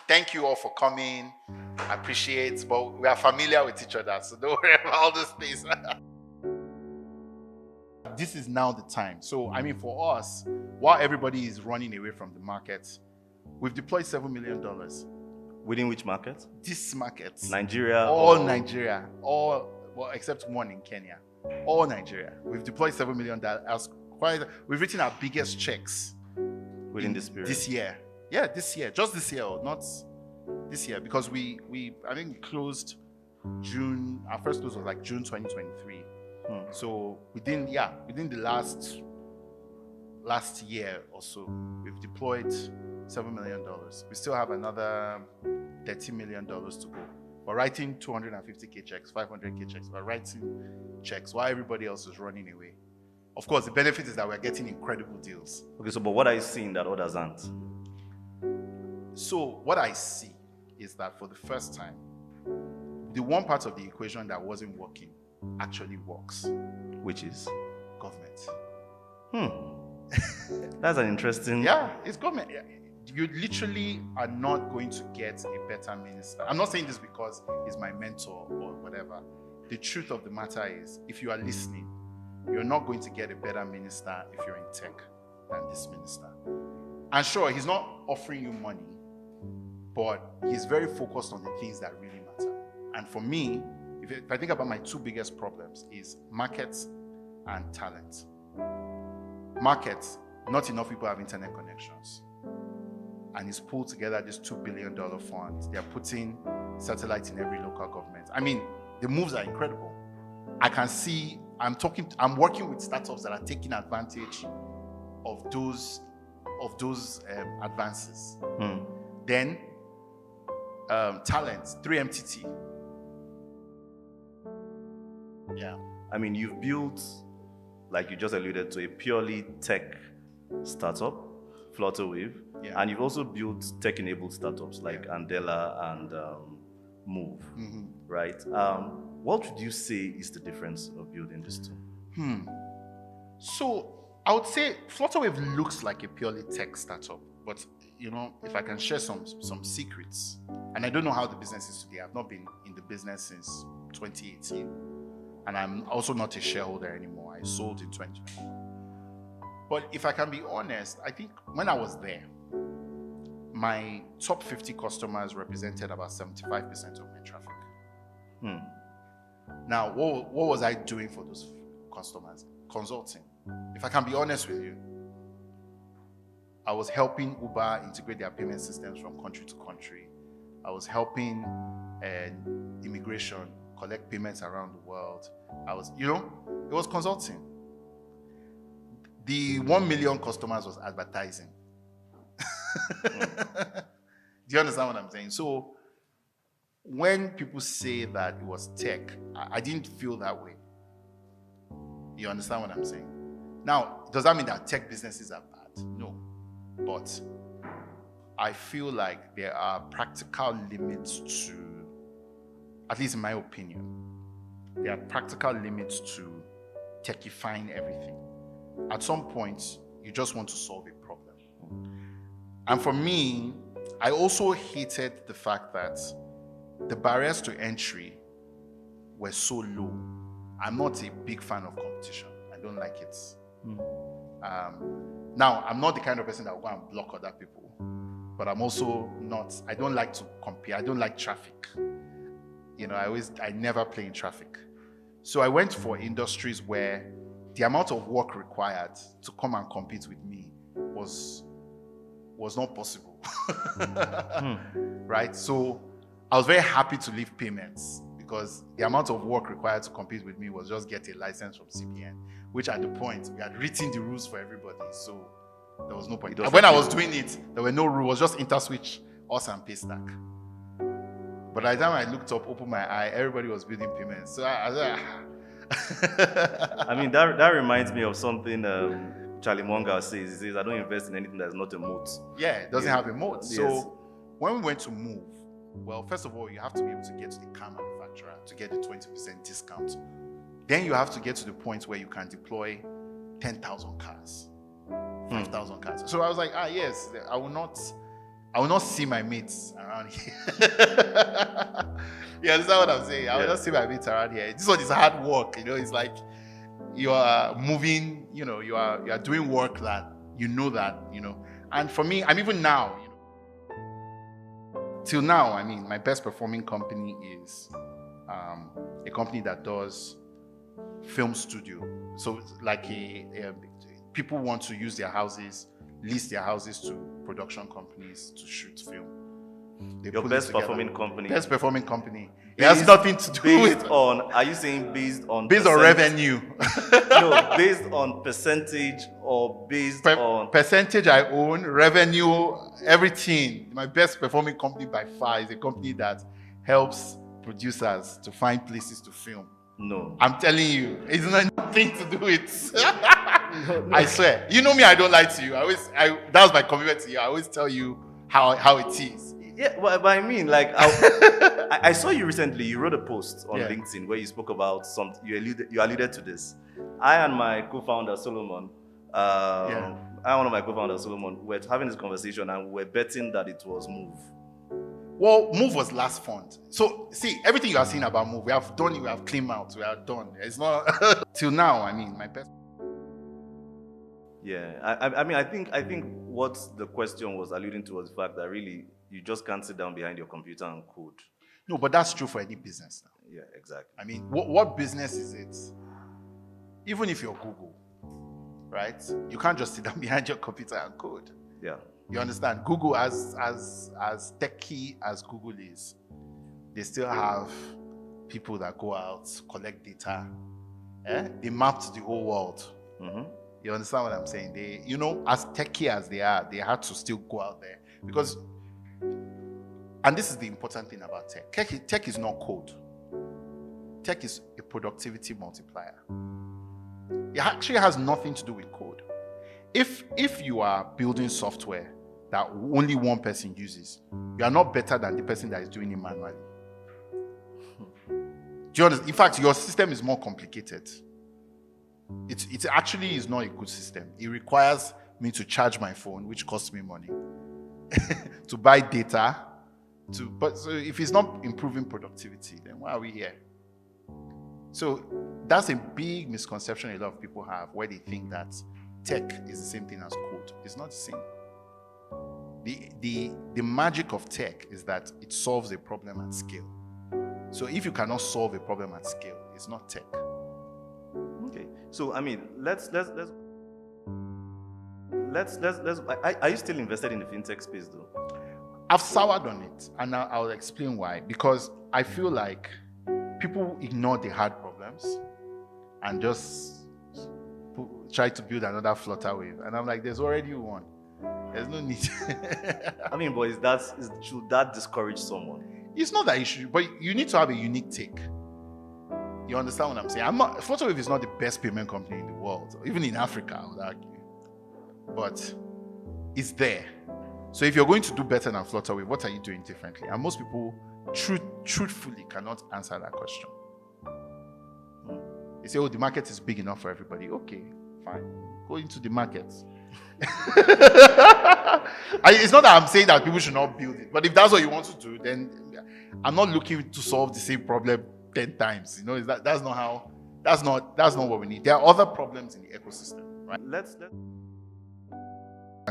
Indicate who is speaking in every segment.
Speaker 1: thank you all for coming. I appreciate, but we are familiar with each other, so don't worry about all those things. This is now the time. So, I mean, for us, while everybody is running away from the market, we've deployed $7 million.
Speaker 2: Within which market?
Speaker 1: This market.
Speaker 2: Nigeria?
Speaker 1: All Nigeria. All, well, except one in Kenya. All Nigeria. We've deployed $7 million. We've written our biggest checks
Speaker 2: Within this period?
Speaker 1: This year. Yeah, this year. Just this year, not this year. Because we I think closed June, our first close was like June 2023. So within the last year or so, we've deployed $7 million. We still have another $30 million to go. We're writing 250K checks, 500K checks. We're writing checks while everybody else is running away. Of course, the benefit is that we're getting incredible deals.
Speaker 2: Okay, so but what are you seeing that others aren't?
Speaker 1: So what I see is that for the first time, the one part of the equation that wasn't working actually works.
Speaker 2: Which is?
Speaker 1: Government.
Speaker 2: That's an interesting...
Speaker 1: Yeah, it's government. You literally are not going to get a better minister. I'm not saying this because he's my mentor or whatever. The truth of the matter is, if you are listening, you're not going to get a better minister if you're in tech than this minister. And sure, he's not offering you money, but he's very focused on the things that really matter. And for me, if I think about my two biggest problems is markets and talent. Markets, not enough people have internet connections. And he's pulled together this $2 billion fund. They're putting satellites in every local government. I mean, the moves are incredible. I can see, I'm working with startups that are taking advantage of those advances. Then, talent, 3MTT. Yeah.
Speaker 2: I mean, you've built, like you just alluded to, a purely tech startup, Flutterwave, and you've also built tech-enabled startups like Andela and Move, right? What would you say is the difference of building these two?
Speaker 1: So I would say Flutterwave looks like a purely tech startup, but if I can share some secrets, and I don't know how the business is today. I've not been in the business since 2018, and I'm also not a shareholder anymore. I sold in 2020. But if I can be honest, I think when I was there, my top 50 customers represented about 75% of my traffic. Now, what was I doing for those customers? Consulting. If I can be honest with you, I was helping Uber integrate their payment systems from country to country. I was helping immigration collect payments around the world. It was consulting. The 1 million customers was advertising. Do you understand what I'm saying? So when people say that it was tech, I didn't feel that way. You understand what I'm saying? Now, does that mean that tech businesses are bad? No. But I feel like there are practical limits to, at least in my opinion, there are practical limits to techifying everything. At some point, you just want to solve a problem. And for me, I also hated the fact that the barriers to entry were so low. I'm not a big fan of competition. I don't like it. Now, I'm not the kind of person that will go and block other people, but I'm also not, I don't like to compare. I don't like traffic. I never play in traffic. So I went for industries where the amount of work required to come and compete with me was not possible. Right? So I was very happy to leave payments because the amount of work required to compete with me was just get a license from CBN, which at the point, we had written the rules for everybody. So there was no point. When I was doing it, there were no rules. It was just interswitch, us and Paystack. But by the time I looked up, opened my eye, everybody was building payments. So I was like,
Speaker 2: I mean, that reminds me of something Charlie Munger says. He says, I don't invest in anything that's not a moat.
Speaker 1: Yeah, it doesn't have a moat. So when we went to Move, well, first of all, you have to be able to get to the car manufacturer to get the 20% discount. Then you have to get to the point where you can deploy 10,000 cars, 5,000 cars. So I was like, yes, I will not I will not see my mates around here. You understand what I'm saying? I will not see my mates around here. This one is hard work. It's like you are moving. You are doing work that that. And for me, I'm even now. Till now, I mean, my best performing company is a company that does film studio. So like people want to use their houses, lease their houses to production companies to shoot film.
Speaker 2: Your best performing company.
Speaker 1: Best performing company. It has nothing to do with
Speaker 2: Are you saying based on
Speaker 1: revenue?
Speaker 2: No, based on percentage or based on
Speaker 1: percentage I own, revenue, everything. My best performing company by far is a company that helps producers to find places to film.
Speaker 2: No.
Speaker 1: I'm telling you, it's nothing to do with no. I swear. You know me, I don't lie to you. That was my commitment to you. I always tell you how it is.
Speaker 2: Yeah, but I mean, like, I saw you recently. You wrote a post on LinkedIn where you spoke about you alluded to this. I and my co-founder Solomon, one of my co-founders Solomon, were having this conversation and we were betting that it was Move.
Speaker 1: Well, Move was last fund. So, see, everything you are saying about Move, we have done it. We have cleaned out. We are done. It's not till now. I mean, my best.
Speaker 2: Yeah, I mean, I think what the question was alluding to was the fact that really you just can't sit down behind your computer and code.
Speaker 1: No, but that's true for any business now.
Speaker 2: Yeah, exactly.
Speaker 1: I mean, what business is it? Even if you're Google, right? You can't just sit down behind your computer and code.
Speaker 2: Yeah.
Speaker 1: You understand? Google, as techy as Google is, they still have people that go out, collect data. They mapped the whole world. Mm-hmm. You understand what I'm saying? They, as techy as they are, they had to still go out there because. And this is the important thing about tech. Tech is not code. Tech is a productivity multiplier. It actually has nothing to do with code. If you are building software that only one person uses, you are not better than the person that is doing it manually. Do you understand? In fact, your system is more complicated. It actually is not a good system. It requires me to charge my phone, which costs me money, to buy data. So if it's not improving productivity, then why are we here? So that's a big misconception a lot of people have where they think that tech is the same thing as code. It's not the same. The magic of tech is that it solves a problem at scale. So if you cannot solve a problem at scale, it's not tech.
Speaker 2: Okay. So I mean, let's. Are you still invested in the fintech space though?
Speaker 1: I've soured on it, and I'll explain why. Because I feel like people ignore the hard problems and just try to build another Flutter Wave. And I'm like, there's already one. There's no need.
Speaker 2: I mean, but should that discourage someone?
Speaker 1: It's not that you should, but you need to have a unique take. You understand what I'm saying? Flutter Wave is not the best payment company in the world, even in Africa, I would argue. But it's there. So if you're going to do better than Flutter Wave, what are you doing differently? And most people truthfully cannot answer that question. They say, the market is big enough for everybody. Okay, fine. Go into the market. It's not that I'm saying that people should not build it, but if that's what you want to do, then I'm not looking to solve the same problem 10 times. That's not what we need. There are other problems in the ecosystem, right?
Speaker 2: Let's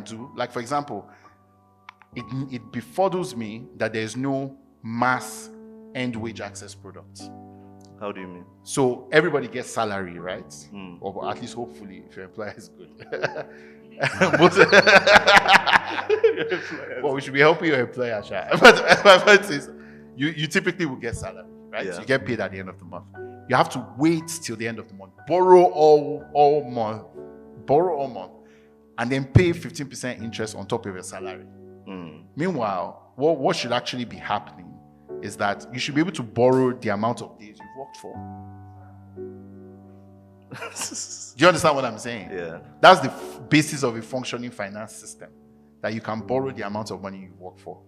Speaker 1: do, like for example, it befuddles me that there's no mass end wage access product.
Speaker 2: How do you mean?
Speaker 1: So everybody gets salary, right? Or at least hopefully, if your employer is good. Well, we should be helping your employer, but my point is, you typically will get salary, right? Yeah. You get paid at the end of the month. You have to wait till the end of the month, borrow all month, and then pay 15% interest on top of your salary. Meanwhile, what should actually be happening is that you should be able to borrow the amount of days you've worked for. Do you understand what I'm saying?
Speaker 2: Yeah.
Speaker 1: That's the basis of a functioning finance system, that you can borrow the amount of money you work for.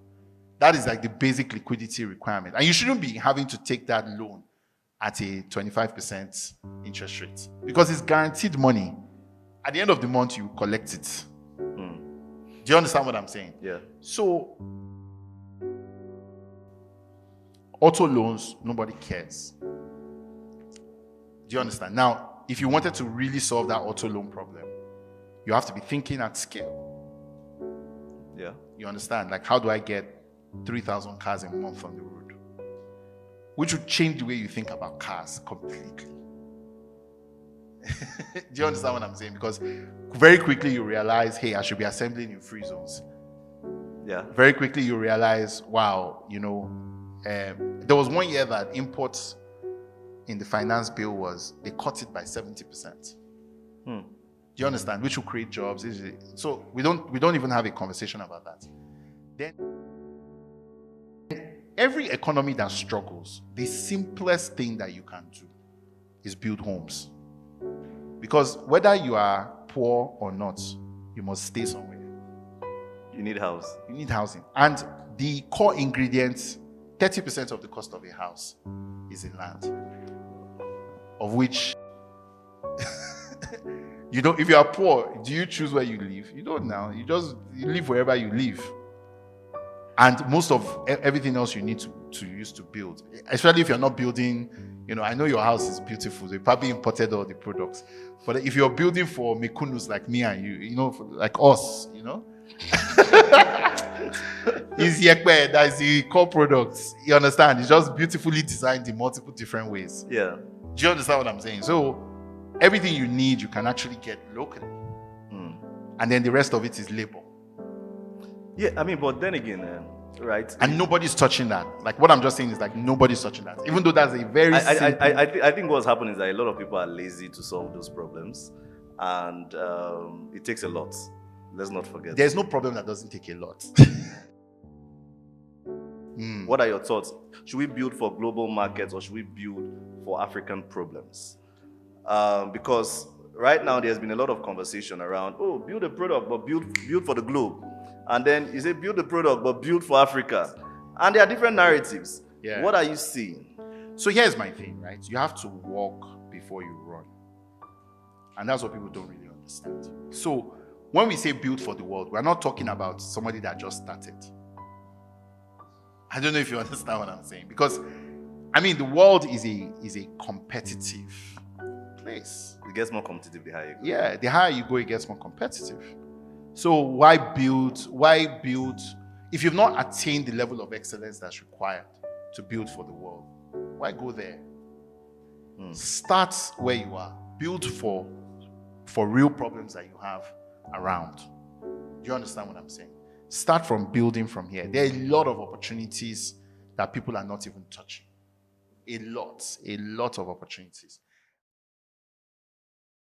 Speaker 1: That is like the basic liquidity requirement. And you shouldn't be having to take that loan at a 25% interest rate because it's guaranteed money. At the end of the month, you collect it. Do Do you understand what I'm saying?
Speaker 2: Yeah.
Speaker 1: So, auto loans, nobody cares. Do you understand? Now, if you wanted to really solve that auto loan problem, you have to be thinking at scale.
Speaker 2: Yeah.
Speaker 1: You understand? Like, how do I get 3,000 cars a month on the road? Which would change the way you think about cars completely. Do you understand what I'm saying? Because very quickly you realize, hey, I should be assembling in free zones.
Speaker 2: Yeah.
Speaker 1: Very quickly you realize, wow, there was 1 year that imports in the finance bill they cut it by 70%. Do you understand? Which will create jobs. So we don't even have a conversation about that. Then every economy that struggles, the simplest thing that you can do is build homes. Because whether you are poor or not, you must stay somewhere.
Speaker 2: You need house.
Speaker 1: You need housing. And the core ingredients, 30% of the cost of a house is in land. Of which, if you are poor, do you choose where you live? You don't now. You live wherever you live. And most of everything else you need to use to build, especially if you're not building, I know your house is beautiful. They probably imported all the products. But if you're building for mekunus like me and you, like us, is yekbe, that's the core products. You understand? It's just beautifully designed in multiple different ways.
Speaker 2: Yeah.
Speaker 1: Do you understand what I'm saying? So everything you need, you can actually get locally. And then the rest of it is labor.
Speaker 2: Yeah, but then again, right?
Speaker 1: And nobody's touching that. Like what I'm just saying is like nobody's touching that. Even though that's a very
Speaker 2: I think what's happening is that a lot of people are lazy to solve those problems. And it takes a lot. Let's not forget.
Speaker 1: There's no problem that doesn't take a lot.
Speaker 2: What are your thoughts? Should we build for global markets or should we build for African problems? Because right now there's been a lot of conversation around, build a product, but build for the globe. And then you say, build a product, but build for Africa. And there are different narratives. Yeah. What are you seeing?
Speaker 1: So here's my thing, right? You have to walk before you run. And that's what people don't really understand. So when we say build for the world, we're not talking about somebody that just started. I don't know if you understand what I'm saying. Because, the world is a competitive place.
Speaker 2: It gets more competitive the higher you go.
Speaker 1: Yeah, the higher you go, it gets more competitive. So why build? If you've not attained the level of excellence that's required to build for the world, why go there? Start where you are. Build for real problems that you have around. Do you understand what I'm saying? Start from building from here. There are a lot of opportunities that people are not even touching. A lot of opportunities.